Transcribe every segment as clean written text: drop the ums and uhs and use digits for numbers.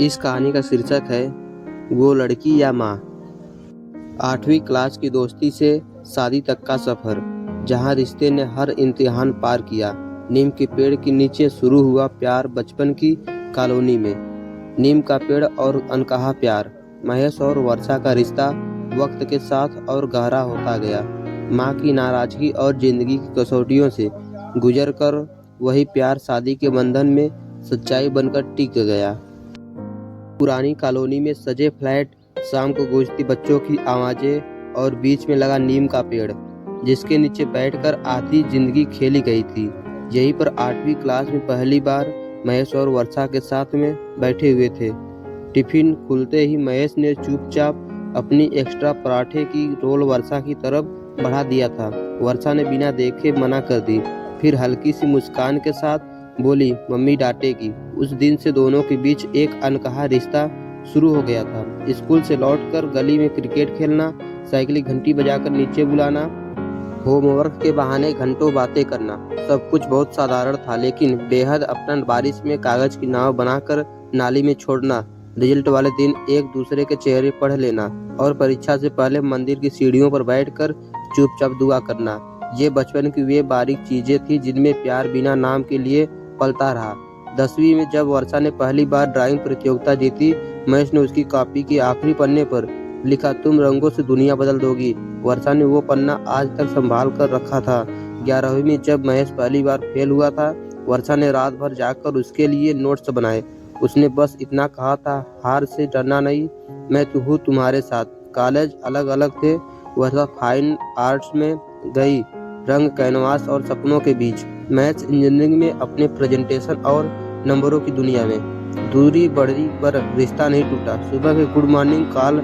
इस कहानी का शीर्षक है वो लड़की या माँ। 8वीं क्लास की दोस्ती से शादी तक का सफर, जहाँ रिश्ते ने हर इम्तिहान पार किया। नीम के पेड़ के नीचे शुरू हुआ प्यार बचपन की कॉलोनी में। नीम का पेड़ और अनकहा प्यार। महेश और वर्षा का रिश्ता वक्त के साथ और गहरा होता गया। माँ की नाराजगी और जिंदगी की कसौटियों से गुजरकर वही प्यार शादी के बंधन में सच्चाई बनकर टिक गया। पुरानी कॉलोनी में सजे फ्लैट, शाम को गूंजती बच्चों की आवाजें और बीच में लगा नीम का पेड़, जिसके नीचे बैठकर आधी जिंदगी खेली गई थी। यहीं पर 8वीं क्लास में पहली बार महेश और वर्षा के साथ में बैठे हुए थे। टिफिन खुलते ही महेश ने चुपचाप अपनी एक्स्ट्रा पराठे की रोल वर्षा की तरफ बढ़ा दिया था। वर्षा ने बिना देखे मना कर दी, फिर हल्की सी मुस्कान के साथ बोली, मम्मी डांटेगी। उस दिन से दोनों के बीच एक अनकहा रिश्ता शुरू हो गया था। स्कूल से लौटकर गली में क्रिकेट खेलना, साइकिल की घंटी बजाकर नीचे बुलाना, होमवर्क के बहाने घंटों बातें करना, सब कुछ बहुत साधारण था लेकिन बेहद अपना। बारिश में कागज की नाव बनाकर नाली में छोड़ना, रिजल्ट वाले दिन एक दूसरे के चेहरे पढ़ लेना और परीक्षा से पहले मंदिर की सीढ़ियों पर बैठकर चुपचाप दुआ करना। ये बचपन की वे बारीक चीजें थी जिनमें प्यार बिना नाम के लिए पलता रहा। 10वीं में जब वर्षा ने पहली बार ड्राइंग प्रतियोगिता जीती, महेश ने उसकी कॉपी के आखिरी पन्ने पर लिखा, तुम रंगों से दुनिया बदल दोगी। वर्षा ने वो पन्ना आज तक संभाल कर रखा था। 11वीं में जब महेश पहली बार फेल हुआ था, वर्षा ने रात भर जागकर उसके लिए नोट्स बनाए। उसने बस इतना कहा था, हार से डरना नहीं, मैं तो हूँ तुम्हारे साथ। कॉलेज अलग अलग थे। वर्षा फाइन आर्ट्स में गई, रंग कैनवास और सपनों के बीच। मैथ्स इंजीनियरिंग में अपने प्रेजेंटेशन और नंबरों की दुनिया में। दूरी बढ़ी पर रिश्ता नहीं टूटा। सुबह के गुड मॉर्निंग कॉल,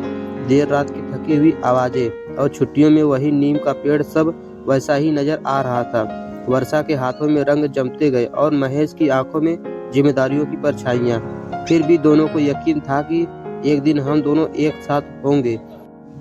देर रात की थकी हुई आवाजें और छुट्टियों में वही नीम का पेड़, सब वैसा ही नजर आ रहा था। वर्षा के हाथों में रंग जमते गए और महेश की आंखों में जिम्मेदारियों की परछाइयां। फिर भी दोनों को यकीन था कि एक दिन हम दोनों एक साथ होंगे।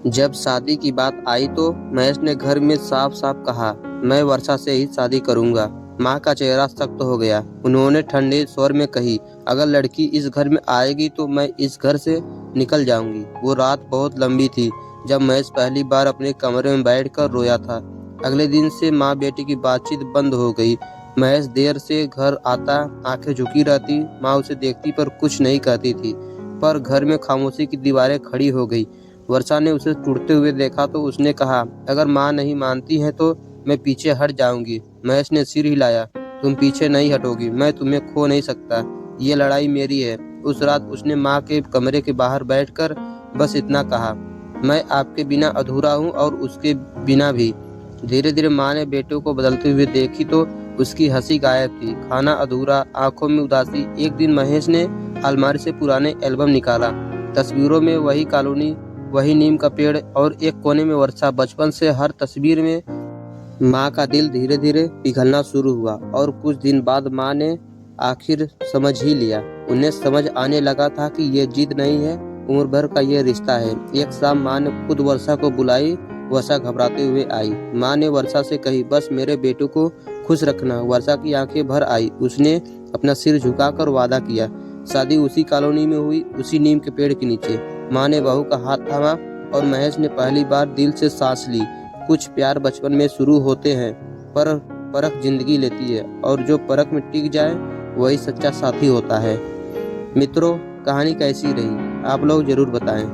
जब शादी की बात आई तो महेश ने घर में साफ साफ कहा, मैं वर्षा से ही शादी करूंगा। माँ का चेहरा सख्त हो गया। उन्होंने ठंडे स्वर में कही, अगर लड़की इस घर में आएगी तो मैं इस घर से निकल जाऊंगी। वो रात बहुत लंबी थी जब महेश पहली बार अपने कमरे में बैठकर रोया था। अगले दिन से माँ बेटी की बातचीत बंद हो गई। महेश देर से घर आता, आंखें झुकी रहती। माँ उसे देखती पर कुछ नहीं कहती थी, पर घर में खामोशी की दीवारें खड़ी हो गई। वर्षा ने उसे टूटते हुए देखा तो उसने कहा, अगर माँ नहीं मानती है तो मैं पीछे हट जाऊंगी। महेश ने सिर हिलाया, तुम पीछे नहीं हटोगी, मैं तुम्हें खो नहीं सकता, ये लड़ाई मेरी है। उस रात उसने माँ के कमरे के बाहर बैठकर बस इतना कहा, मैं आपके बिना अधूरा हूँ और उसके बिना भी। धीरे धीरे माँ ने बेटों को बदलते हुए देखी तो उसकी हंसी गायब थी, खाना अधूरा, आंखों में उदासी। एक दिन महेश ने अलमारी से पुराने एल्बम निकाला। तस्वीरों में वही कॉलोनी, वही नीम का पेड़ और एक कोने में वर्षा। बचपन से हर तस्वीर में माँ का दिल धीरे धीरे पिघलना शुरू हुआ और कुछ दिन बाद माँ ने आखिर समझ ही लिया। उन्हें समझ आने लगा था कि ये जिद नहीं है, उम्र भर का ये रिश्ता है। एक शाम माँ ने खुद वर्षा को बुलाई। वर्षा घबराते हुए आई। माँ ने वर्षा से कही, बस मेरे बेटू को खुश रखना। वर्षा की आंखें भर आई। उसने अपना सिर झुकाकर वादा किया। शादी उसी कॉलोनी में हुई, उसी नीम के पेड़ के नीचे। माँ ने बहू का हाथ थामा और महेश ने पहली बार दिल से सांस ली। कुछ प्यार बचपन में शुरू होते हैं, पर परख जिंदगी लेती है और जो परख में टिक जाए वही सच्चा साथी होता है। मित्रों, कहानी कैसी रही आप लोग जरूर बताएं।